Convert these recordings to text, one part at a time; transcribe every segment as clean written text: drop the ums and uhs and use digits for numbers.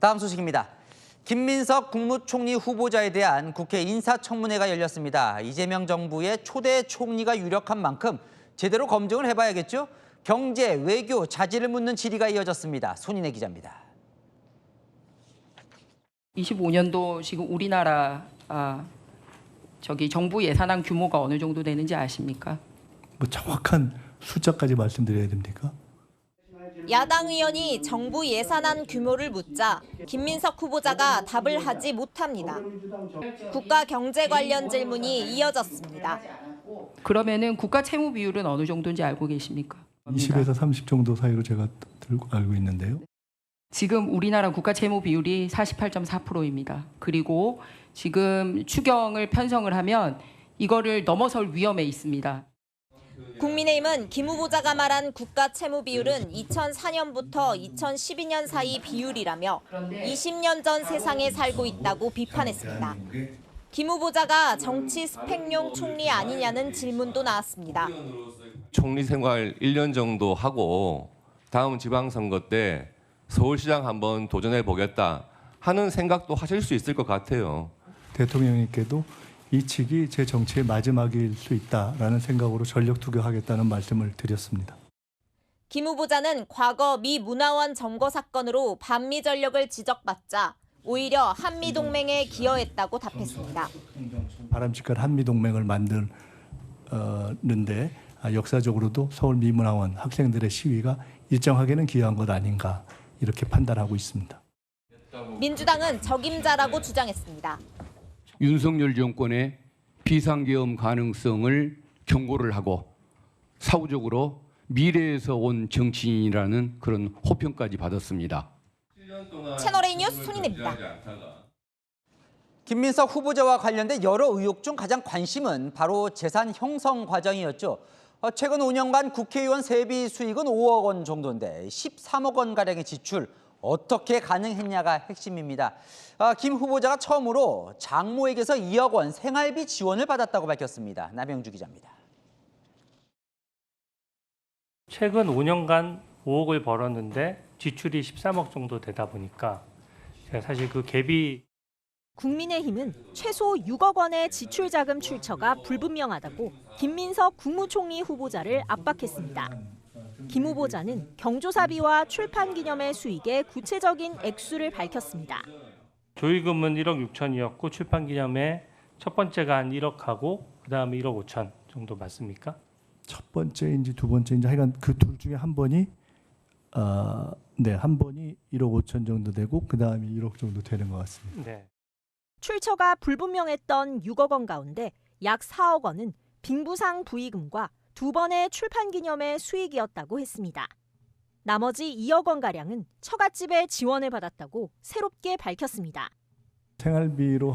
다음 소식입니다. 김민석 국무총리 후보자에 대한 국회 인사청문회가 열렸습니다. 이재명 정부의 초대 총리가 유력한 만큼 제대로 검증을 해봐야겠죠? 경제, 외교, 자질을 묻는 질의가 이어졌습니다. 손인혜 기자입니다. 25년도 지금 우리나라 정부 예산안 규모가 어느 정도 되는지 아십니까? 뭐 정확한 숫자까지 말씀드려야 됩니까? 야당 의원이 정부 예산안 규모를 묻자 김민석 후보자가 답을 하지 못합니다. 국가 경제 관련 질문이 이어졌습니다. 그러면은 국가 채무 비율은 어느 정도인지 알고 계십니까? 20에서 30 정도 사이로 제가 알고 있는데요. 지금 우리나라 국가 채무 비율이 48.4%입니다. 그리고 지금 추경을 편성을 하면 이거를 넘어설 위험에 있습니다. 국민의힘은 김 후보자가 말한 국가 채무 비율은 2004년부터 2012년 사이 비율이라며 20년 전 세상에 살고 있다고 비판했습니다. 김 후보자가 정치 스펙용 총리 아니냐는 질문도 나왔습니다. 총리 생활 1년 정도 하고 다음 지방선거 때 서울시장 한번 도전해 보겠다 하는 생각도 하실 수 있을 것 같아요. 대통령님께도 이 측이 제 정치의 마지막일 수 있다라는 생각으로 전력 투격하겠다는 말씀을 드렸습니다. 김 후보자는 과거 미 문화원 점거 사건으로 반미 전력을 지적받자 오히려 한미 동맹에 기여했다고 답했습니다. 바람직한 한미 동맹을 만드는데 역사적으로도 서울 미문화원 학생들의 시위가 일정하게는 기여한 것 아닌가 이렇게 판단하고 있습니다. 민주당은 적임자라고 주장했습니다. 윤석열 정권의 비상계엄 가능성을 경고를 하고 사후적으로 미래에서 온 정치인이라는 그런 호평까지 받았습니다. 채널A 뉴스 손인혜입니다. 김민석 후보자와 관련된 여러 의혹 중 가장 관심은 바로 재산 형성 과정이었죠. 최근 5년간 국회의원 세비 수익은 5억 원 정도인데 13억 원가량의 지출 어떻게 가능했냐가 핵심입니다. 김 후보자가 처음으로 장모에게서 2억 원 생활비 지원을 받았다고 밝혔습니다. 남영주 기자입니다. 최근 5년간 5억을 벌었는데 지출이 13억 정도 되다 보니까 제가 사실 그 갭이 국민의힘은 최소 6억 원의 지출 자금 출처가 불분명하다고 김민석 국무총리 후보자를 압박했습니다. 김 후보자는 경조사비와 출판 기념회 수익의 구체적인 액수를 밝혔습니다. 조의금은 1억 6천이었고 출판 기념회 첫 번째가 한 1억하고 그다음에 1억 5천 정도 맞습니까? 첫 번째인지 두 번째인지 하여간 그 둘 중에 한 번이 한 번이 1억 5천 정도 되고 그다음에 1억 정도 되는 것 같습니다. 네. 출처가 불분명했던 6억 원 가운데 약 4억 원은 빙부상 부의금과 두 번의 출판 기념회 수익이었다고 했습니다. 나머지 2억 원가량은 처갓집에 지원을 받았다고 새롭게 밝혔습니다. 생활비로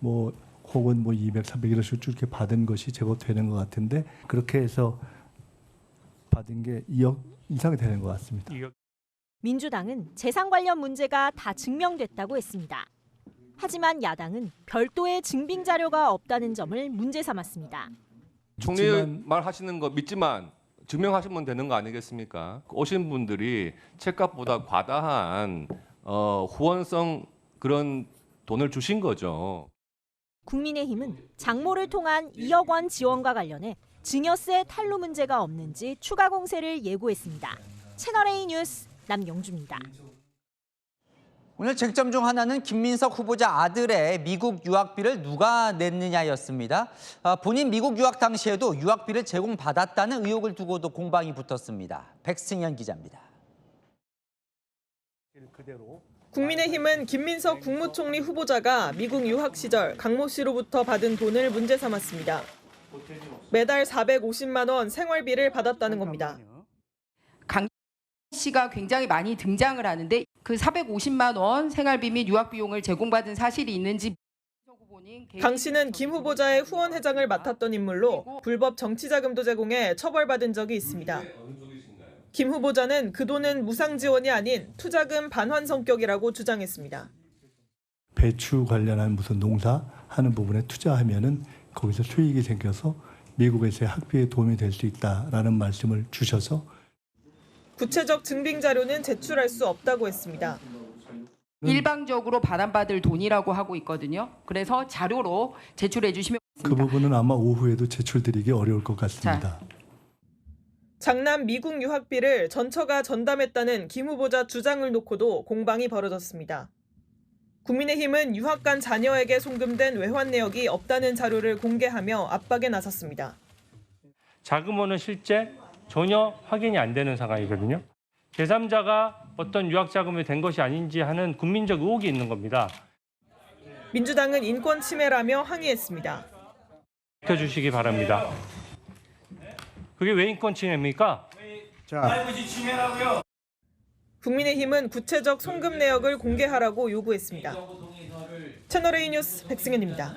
혹은 200, 300 이런 식으로 이렇게 받은 것이 제법 되는 것 같은데 그렇게 해서 받은 게 2억 이상이 되는 것 같습니다. 민주당은 재산 관련 문제가 다 증명됐다고 했습니다. 하지만 야당은 별도의 증빙 자료가 없다는 점을 문제 삼았습니다. 총리 말하시는 거 믿지만 증명하시면 되는 거 아니겠습니까? 오신 분들이 책값보다 과다한 후원성 그런 돈을 주신 거죠. 국민의힘은 장모를 통한 2억 원 지원과 관련해 증여세 탈루 문제가 없는지 추가 공세를 예고했습니다. 채널A 뉴스 남영주입니다. 오늘 쟁점 중 하나는 김민석 후보자 아들의 미국 유학비를 누가 냈느냐였습니다. 본인 미국 유학 당시에도 유학비를 제공받았다는 의혹을 두고도 공방이 붙었습니다. 백승현 기자입니다. 국민의힘은 김민석 국무총리 후보자가 미국 유학 시절 강모 씨로부터 받은 돈을 문제 삼았습니다. 매달 450만 원 생활비를 받았다는 겁니다. 강 씨가 굉장히 많이 등장을 하는데 그 450만 원 생활비 및 유학 비용을 제공받은 사실이 있는지 강 씨는 김 후보자의 후원 회장을 맡았던 인물로 불법 정치자금도 제공해 처벌받은 적이 있습니다. 김 후보자는 그 돈은 무상 지원이 아닌 투자금 반환 성격이라고 주장했습니다. 배추 관련한 무슨 농사 하는 부분에 투자하면은 거기서 수익이 생겨서 미국에서의 학비에 도움이 될 수 있다라는 말씀을 주셔서 구체적 증빙 자료는 제출할 수 없다고 했습니다. 일방적으로 반환받을 돈이라고 하고 있거든요. 그래서 자료로 제출해 주시면 그 부분은 아마 오후에도 제출드리기 어려울 것 같습니다. 장남 미국 유학비를 전처가 전담했다는 김 후보자 주장을 놓고도 공방이 벌어졌습니다. 국민의힘은 유학 간 자녀에게 송금된 외환 내역이 없다는 자료를 공개하며 압박에 나섰습니다. 자금원은 실제 전혀 확인이 안 되는 상황이거든요. 제3자가 어떤 유학 자금이 된 것이 아닌지 하는 국민적 의혹이 있는 겁니다. 민주당은 인권 침해라며 항의했습니다. 지켜주시기 바랍니다. 그게 왜 인권 침해입니까? 국민의힘은 구체적 송금 내역을 공개하라고 요구했습니다. 채널A 뉴스 백승현입니다.